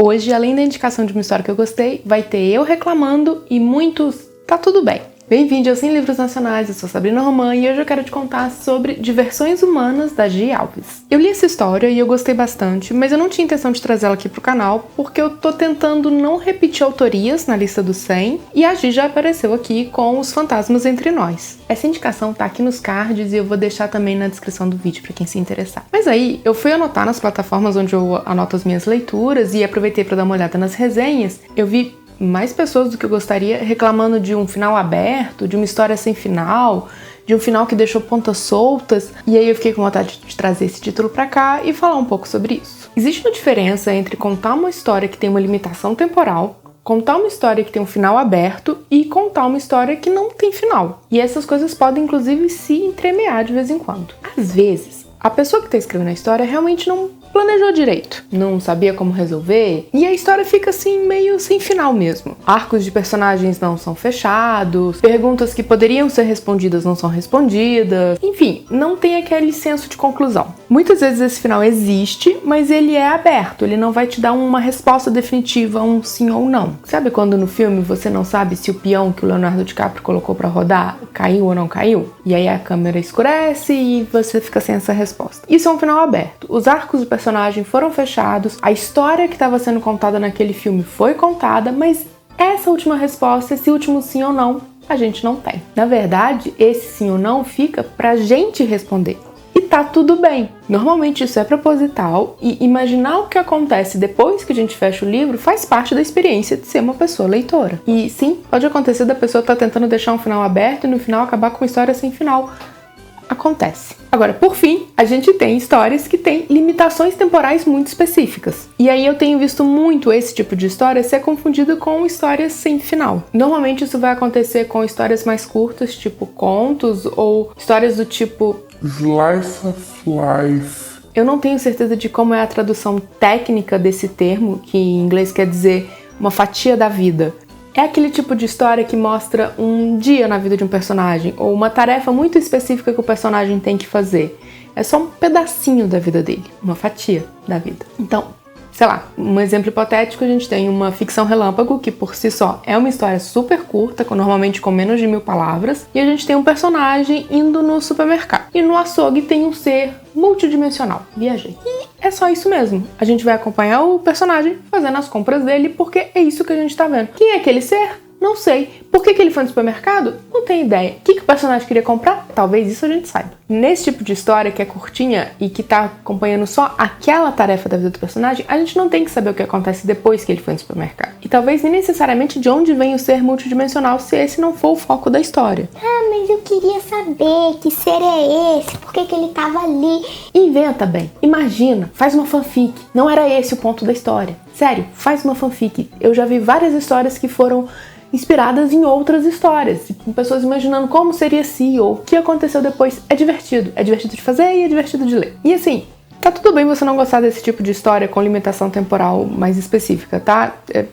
Hoje, além da indicação de uma história que eu gostei, vai ter eu reclamando e muitos tá tudo bem. Bem-vindo ao Sem Livros Nacionais, eu sou Sabrina Romã e hoje eu quero te contar sobre Diversões Humanas, da G. Alves. Eu li essa história e eu gostei bastante, mas eu não tinha intenção de trazê-la aqui pro canal, porque eu tô tentando não repetir autorias na lista dos 100, e a Gi já apareceu aqui com Os Fantasmas Entre Nós. Essa indicação tá aqui nos cards e eu vou deixar também na descrição do vídeo pra quem se interessar. Mas aí, eu fui anotar nas plataformas onde eu anoto as minhas leituras e aproveitei pra dar uma olhada nas resenhas. Eu vi mais pessoas do que eu gostaria reclamando de um final aberto, de uma história sem final, de um final que deixou pontas soltas, e aí eu fiquei com vontade de trazer esse título pra cá e falar um pouco sobre isso. Existe uma diferença entre contar uma história que tem uma limitação temporal, contar uma história que tem um final aberto e contar uma história que não tem final. E essas coisas podem inclusive se entremear de vez em quando. Às vezes, a pessoa que está escrevendo a história realmente não planejou direito, não sabia como resolver, e a história fica assim meio sem final mesmo. Arcos de personagens não são fechados, perguntas que poderiam ser respondidas não são respondidas, enfim, não tem aquele senso de conclusão. Muitas vezes esse final existe, mas ele é aberto, ele não vai te dar uma resposta definitiva, um sim ou não. Sabe quando no filme você não sabe se o peão que o Leonardo DiCaprio colocou pra rodar caiu ou não caiu? E aí a câmera escurece e você fica sem essa resposta. Isso é um final aberto. Os arcos do personagem foram fechados, a história que estava sendo contada naquele filme foi contada, mas essa última resposta, esse último sim ou não, a gente não tem. Na verdade, esse sim ou não fica pra gente responder. E tá tudo bem. Normalmente isso é proposital e imaginar o que acontece depois que a gente fecha o livro faz parte da experiência de ser uma pessoa leitora. E sim, pode acontecer da pessoa estar tentando deixar um final aberto e no final acabar com uma história sem final. Acontece. Agora, por fim, a gente tem histórias que têm limitações temporais muito específicas. E aí eu tenho visto muito esse tipo de história ser confundido com histórias sem final. Normalmente isso vai acontecer com histórias mais curtas, tipo contos, ou histórias do tipo Slice of Life. Eu não tenho certeza de como é a tradução técnica desse termo, que em inglês quer dizer uma fatia da vida. É aquele tipo de história que mostra um dia na vida de um personagem, ou uma tarefa muito específica que o personagem tem que fazer. É só um pedacinho da vida dele, uma fatia da vida. Então, sei lá, um exemplo hipotético, a gente tem uma ficção relâmpago, que por si só é uma história super curta, normalmente com menos de 1000 palavras, e a gente tem um personagem indo no supermercado. E no açougue tem um ser multidimensional. Viajei. E é só isso mesmo. A gente vai acompanhar o personagem fazendo as compras dele, porque é isso que a gente tá vendo. Quem é aquele ser? Não sei. Por que ele foi no supermercado? Não tenho ideia. O que o personagem queria comprar? Talvez isso a gente saiba. Nesse tipo de história que é curtinha e que tá acompanhando só aquela tarefa da vida do personagem, a gente não tem que saber o que acontece depois que ele foi no supermercado. E talvez nem necessariamente de onde vem o ser multidimensional, se esse não for o foco da história. Ah, mas eu queria saber que ser é esse, por que ele tava ali. Inventa bem. Imagina, faz uma fanfic. Não era esse o ponto da história. Sério, faz uma fanfic. Eu já vi várias histórias que foram inspiradas em outras histórias, com pessoas imaginando como seria se ou o que aconteceu depois. É divertido de fazer e é divertido de ler. E assim, tá tudo bem você não gostar desse tipo de história com limitação temporal mais específica, tá? É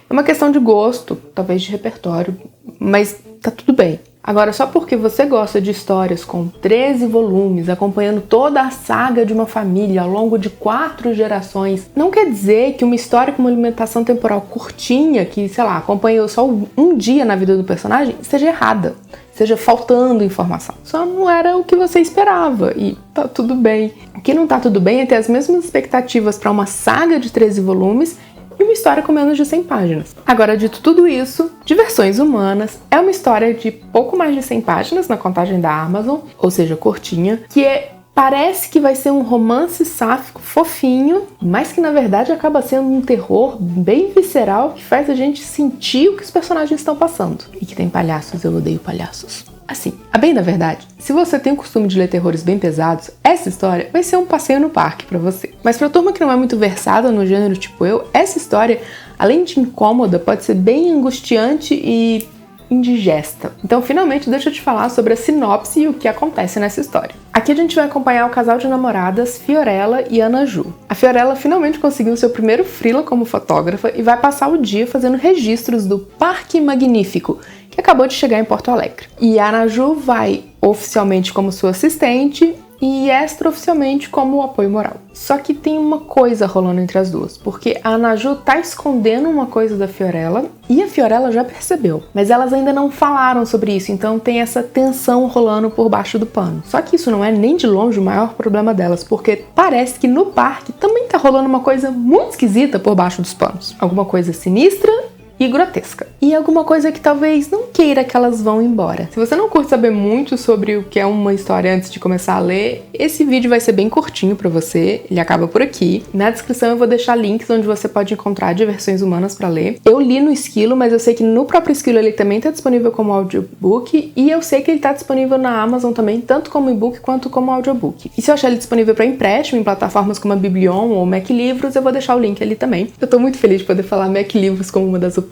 uma questão de gosto, talvez de repertório, mas tá tudo bem. Agora, só porque você gosta de histórias com 13 volumes, acompanhando toda a saga de uma família ao longo de 4 gerações, não quer dizer que uma história com uma limitação temporal curtinha, que, sei lá, acompanhou só um dia na vida do personagem, seja errada, seja faltando informação. Só não era o que você esperava e tá tudo bem. O que não tá tudo bem é ter as mesmas expectativas para uma saga de 13 volumes e uma história com menos de 100 páginas. Agora, dito tudo isso, Diversões Humanas é uma história de pouco mais de 100 páginas na contagem da Amazon, ou seja, curtinha, que parece que vai ser um romance sáfico fofinho, mas que na verdade acaba sendo um terror bem visceral que faz a gente sentir o que os personagens estão passando. E que tem palhaços, eu odeio palhaços. Assim, a bem da verdade, se você tem o costume de ler terrores bem pesados, essa história vai ser um passeio no parque pra você. Mas pra turma que não é muito versada no gênero tipo eu, essa história, além de incômoda, pode ser bem angustiante e indigesta. Então, finalmente, deixa eu te falar sobre a sinopse e o que acontece nessa história. Aqui a gente vai acompanhar o casal de namoradas Fiorella e Ana Ju. A Fiorella finalmente conseguiu seu primeiro freela como fotógrafa e vai passar o dia fazendo registros do Parque Magnífico, que acabou de chegar em Porto Alegre. E a Ana Ju vai oficialmente como sua assistente e extraoficialmente como apoio moral. Só que tem uma coisa rolando entre as duas, porque a Anaju tá escondendo uma coisa da Fiorella e a Fiorella já percebeu, mas elas ainda não falaram sobre isso, então tem essa tensão rolando por baixo do pano. Só que isso não é nem de longe o maior problema delas, porque parece que no parque também tá rolando uma coisa muito esquisita por baixo dos panos. Alguma coisa sinistra e grotesca. E alguma coisa que talvez não queira que elas vão embora. Se você não curte saber muito sobre o que é uma história antes de começar a ler, esse vídeo vai ser bem curtinho pra você, ele acaba por aqui. Na descrição eu vou deixar links onde você pode encontrar Diversões Humanas pra ler. Eu li no Esquilo, mas eu sei que no próprio Esquilo ele também tá disponível como audiobook, e eu sei que ele tá disponível na Amazon também, tanto como e-book quanto como audiobook. E se eu achar ele disponível pra empréstimo em plataformas como a Biblion ou Mac Livros, eu vou deixar o link ali também. Eu tô muito feliz de poder falar Mac Livros como uma das opções.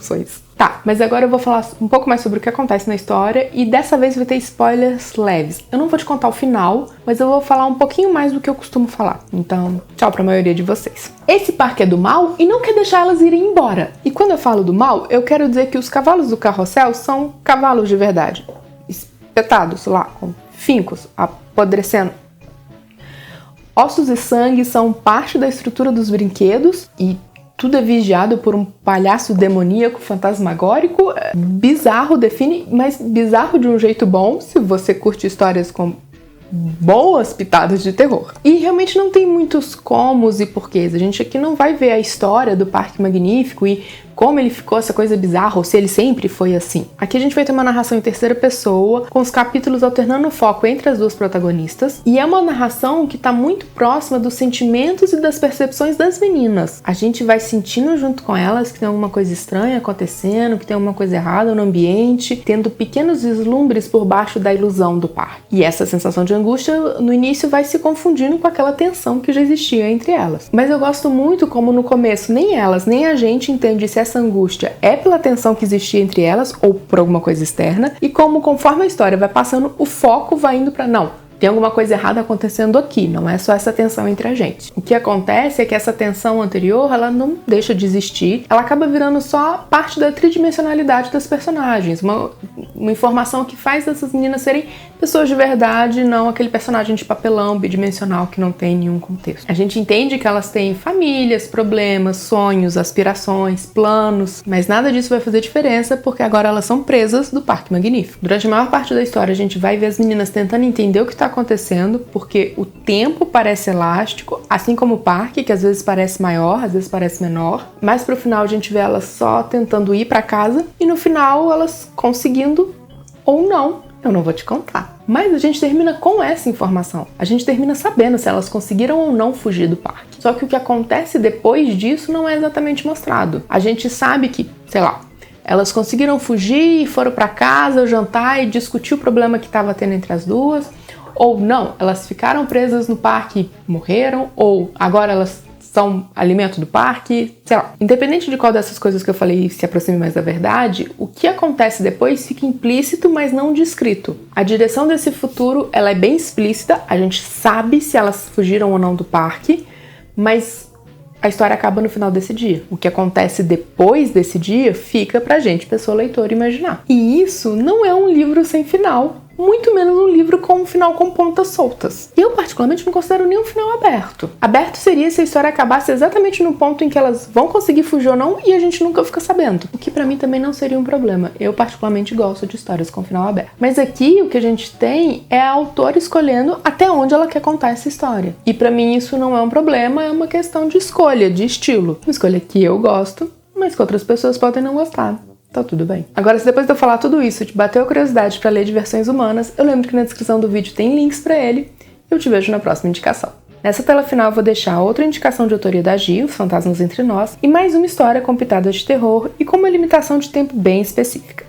Tá, mas agora eu vou falar um pouco mais sobre o que acontece na história e dessa vez vai ter spoilers leves. Eu não vou te contar o final, mas eu vou falar um pouquinho mais do que eu costumo falar. Então, tchau pra maioria de vocês. Esse parque é do mal e não quer deixar elas irem embora. E quando eu falo do mal, eu quero dizer que os cavalos do carrossel são cavalos de verdade. Espetados lá, com fincos, apodrecendo. Ossos e sangue são parte da estrutura dos brinquedos e tudo é vigiado por um palhaço demoníaco fantasmagórico. Bizarro define, mas bizarro de um jeito bom, se você curte histórias com boas pitadas de terror. E realmente não tem muitos comos e porquês. A gente aqui não vai ver a história do Parque Magnífico e como ele ficou essa coisa bizarra, ou se ele sempre foi assim. Aqui a gente vai ter uma narração em terceira pessoa, com os capítulos alternando o foco entre as duas protagonistas, e é uma narração que está muito próxima dos sentimentos e das percepções das meninas. A gente vai sentindo junto com elas que tem alguma coisa estranha acontecendo, que tem alguma coisa errada no ambiente, tendo pequenos vislumbres por baixo da ilusão do parque. E essa sensação de angústia, no início, vai se confundindo com aquela tensão que já existia entre elas. Mas eu gosto muito como no começo nem elas, nem a gente entende se essa angústia é pela tensão que existia entre elas ou por alguma coisa externa, e como conforme a história vai passando, o foco vai indo para não, tem alguma coisa errada acontecendo aqui, não é só essa tensão entre a gente. O que acontece é que essa tensão anterior, ela não deixa de existir, ela acaba virando só parte da tridimensionalidade das personagens, uma informação que faz essas meninas serem pessoas de verdade, não aquele personagem de papelão bidimensional que não tem nenhum contexto. A gente entende que elas têm famílias, problemas, sonhos, aspirações, planos, mas nada disso vai fazer diferença porque agora elas são presas do Parque Magnífico. Durante a maior parte da história a gente vai ver as meninas tentando entender o que está acontecendo, porque o tempo parece elástico, assim como o parque, que às vezes parece maior, às vezes parece menor, mas pro final a gente vê elas só tentando ir para casa e no final elas conseguindo ou não. Eu não vou te contar. Mas a gente termina com essa informação. A gente termina sabendo se elas conseguiram ou não fugir do parque. Só que o que acontece depois disso não é exatamente mostrado. A gente sabe que, sei lá, elas conseguiram fugir e foram para casa jantar e discutir o problema que estava tendo entre as duas. Ou não, elas ficaram presas no parque e morreram. Ou agora elas são alimento do parque, sei lá. Independente de qual dessas coisas que eu falei se aproxime mais da verdade, o que acontece depois fica implícito, mas não descrito. A direção desse futuro, ela é bem explícita, a gente sabe se elas fugiram ou não do parque, mas a história acaba no final desse dia. O que acontece depois desse dia fica pra gente, pessoa leitora, imaginar. E isso não é um livro sem final. Muito menos um livro com um final com pontas soltas. Eu, particularmente, não considero nem um final aberto. Aberto seria se a história acabasse exatamente no ponto em que elas vão conseguir fugir ou não e a gente nunca fica sabendo. O que pra mim também não seria um problema. Eu, particularmente, gosto de histórias com final aberto. Mas aqui, o que a gente tem é a autora escolhendo até onde ela quer contar essa história. E pra mim isso não é um problema, é uma questão de escolha, de estilo. Uma escolha que eu gosto, mas que outras pessoas podem não gostar. Tá tudo bem. Agora, se depois de eu falar tudo isso te bateu a curiosidade pra ler Diversões Humanas, eu lembro que na descrição do vídeo tem links pra ele. Eu te vejo na próxima indicação. Nessa tela final eu vou deixar outra indicação de autoria da Gi, Os Fantasmas Entre Nós, e mais uma história com pitadas de terror e com uma limitação de tempo bem específica.